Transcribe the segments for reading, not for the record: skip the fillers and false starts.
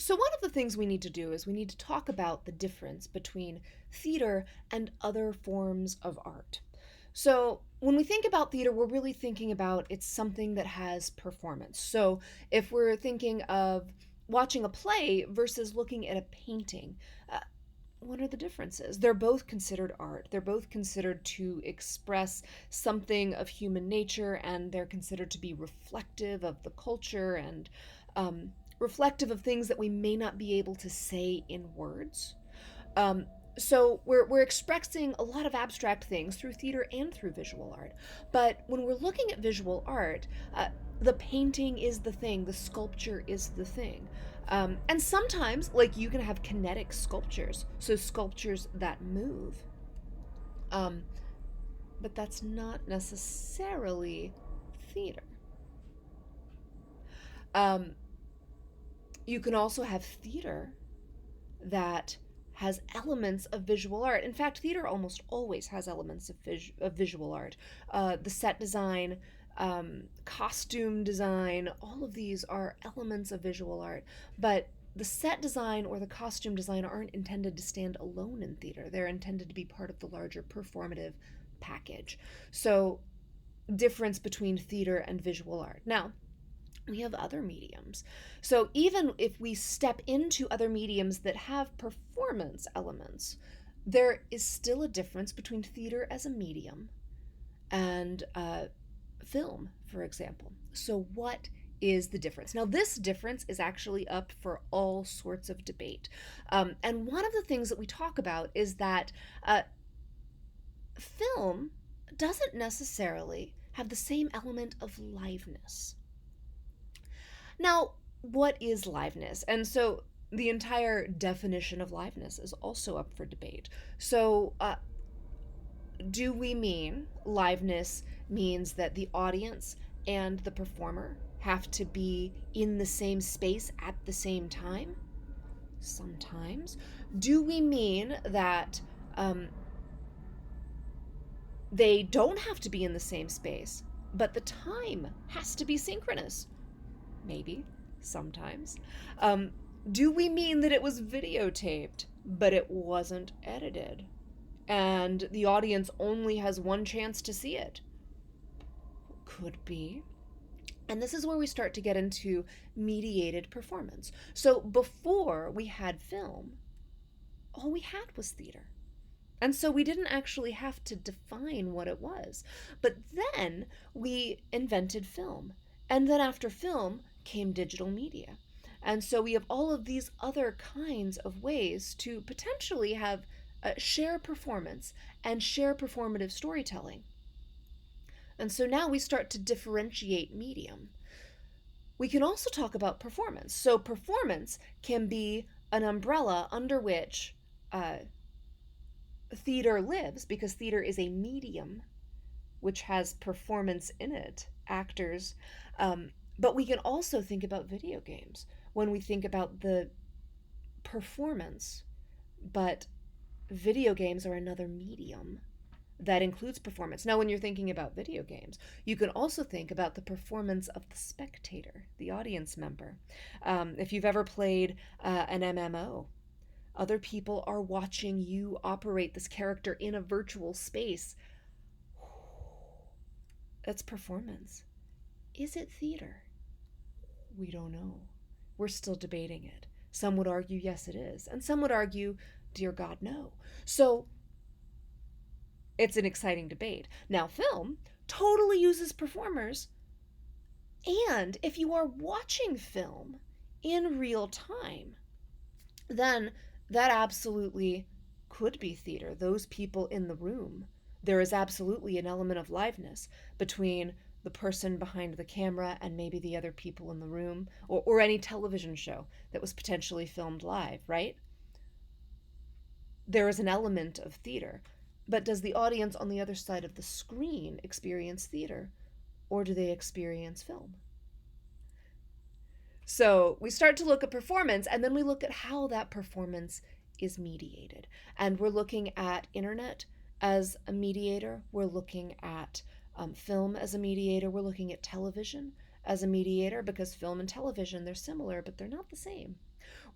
So, one of the things we need to do is we need to talk about the difference between theater and other forms of art. So, when we think about theater, we're really thinking about it's something that has performance. So, if we're thinking of watching a play versus looking at a painting, uh, what are the differences? They're both considered art. They're both considered to express something of human nature, and they're considered to be reflective of the culture and reflective of things that we may not be able to say in words. Um, so we're expressing a lot of abstract things through theater and through visual art. But when we're looking at visual art, the painting is the thing, the sculpture is the thing. And sometimes, like, you can have kinetic sculptures, so sculptures that move. Um, but that's not necessarily theater. Um, you can also have theater that has elements of visual art. In fact, theater almost always has elements of visual art. The set design, costume design, all of these are elements of visual art. But the set design or the costume design aren't intended to stand alone in theater. They're intended to be part of the larger performative package. So, difference between theater and visual art. Now, we have other mediums. So even if we step into other mediums that have performance elements, there is still a difference between theater as a medium and film, for example. So, what is the difference? Now, this difference is actually up for all sorts of debate. And one of the things that we talk about is that film doesn't necessarily have the same element of liveness. Now, what is liveness? And so the entire definition of liveness is also up for debate. So, do we mean liveness means that the audience and the performer have to be in the same space at the same time? Sometimes. Do we mean that they don't have to be in the same space, but the time has to be synchronous? Maybe, sometimes. Um, do we mean that it was videotaped, but it wasn't edited? And the audience only has one chance to see it? Could be. And this is where we start to get into mediated performance. So before we had film, all we had was theater. And so we didn't actually have to define what it was. But then we invented film. And then after film came digital media. And so we have all of these other kinds of ways to potentially have share performance and share performative storytelling. And so now we start to differentiate medium. We can also talk about performance. So performance can be an umbrella under which theater lives, because theater is a medium which has performance in it, actors. But we can also think about video games when we think about the performance, but video games are another medium that includes performance. Now, when you're thinking about video games, you can also think about the performance of the spectator, the audience member. If you've ever played an MMO, other people are watching you operate this character in a virtual space. That's performance. Is it theater? We don't know. We're still debating it. Some would argue, yes, it is. And some would argue, dear God, no. So it's an exciting debate. Now, film totally uses performers. And if you are watching film in real time, then that absolutely could be theater. Those people in the room, there is absolutely an element of liveness between the person behind the camera and maybe the other people in the room, or any television show that was potentially filmed live, right? There is an element of theater. But does the audience on the other side of the screen experience theater, or do they experience film? So we start to look at performance, and then we look at how that performance is mediated. And we're looking at internet as a mediator, we're looking at film as a mediator, we're looking at television as a mediator because film and television, they're similar, but they're not the same.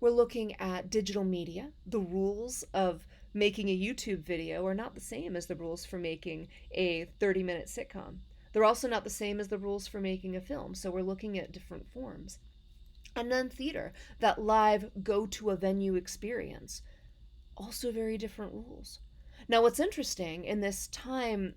We're looking at digital media. The rules of making a YouTube video are not the same as the rules for making a 30-minute sitcom. They're also not the same as the rules for making a film, so we're looking at different forms. And then theater, that live go to a venue experience, also very different rules. Now, what's interesting in this time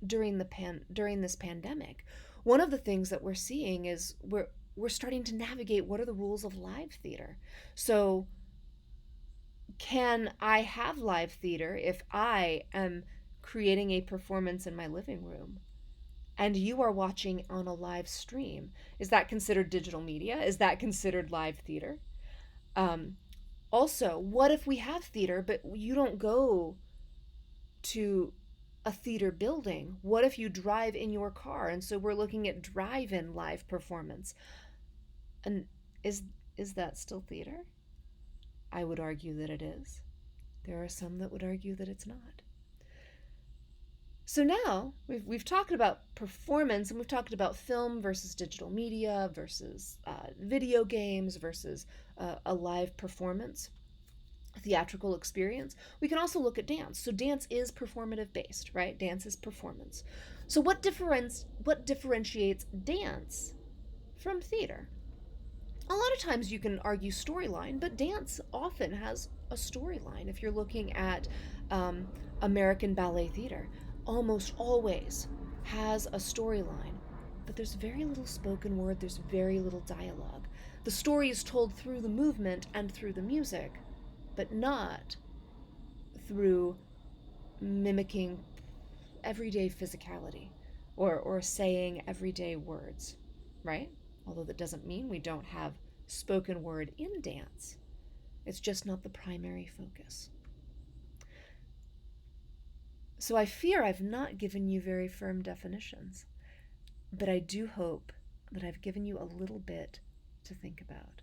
during this pandemic, one of the things that we're seeing is we're starting to navigate what are the rules of live theater. So, can I have live theater if I am creating a performance in my living room and you are watching on a live stream? Is that considered digital media? Is that considered live theater? Um, Also, what if we have theater, but you don't go to a theater building? What if you drive in your car? And so we're looking at drive-in live performance. And is is that still theater? I would argue that it is. There are some that would argue that it's not. So now we've talked about performance, and we've talked about film versus digital media versus video games versus a live performance, theatrical experience. We can also look at dance. So dance is performative based, right? Dance is performance. So what differentiates dance from theater? A lot of times you can argue storyline, but dance often has a storyline. If you're looking at um, American Ballet Theater, almost always has a storyline, but there's very little spoken word, there's very little dialogue. The story is told through the movement and through the music, but not through mimicking everyday physicality or saying everyday words, right? Although that doesn't mean we don't have spoken word in dance. It's just not the primary focus. So I fear I've not given you very firm definitions, but I do hope that I've given you a little bit to think about.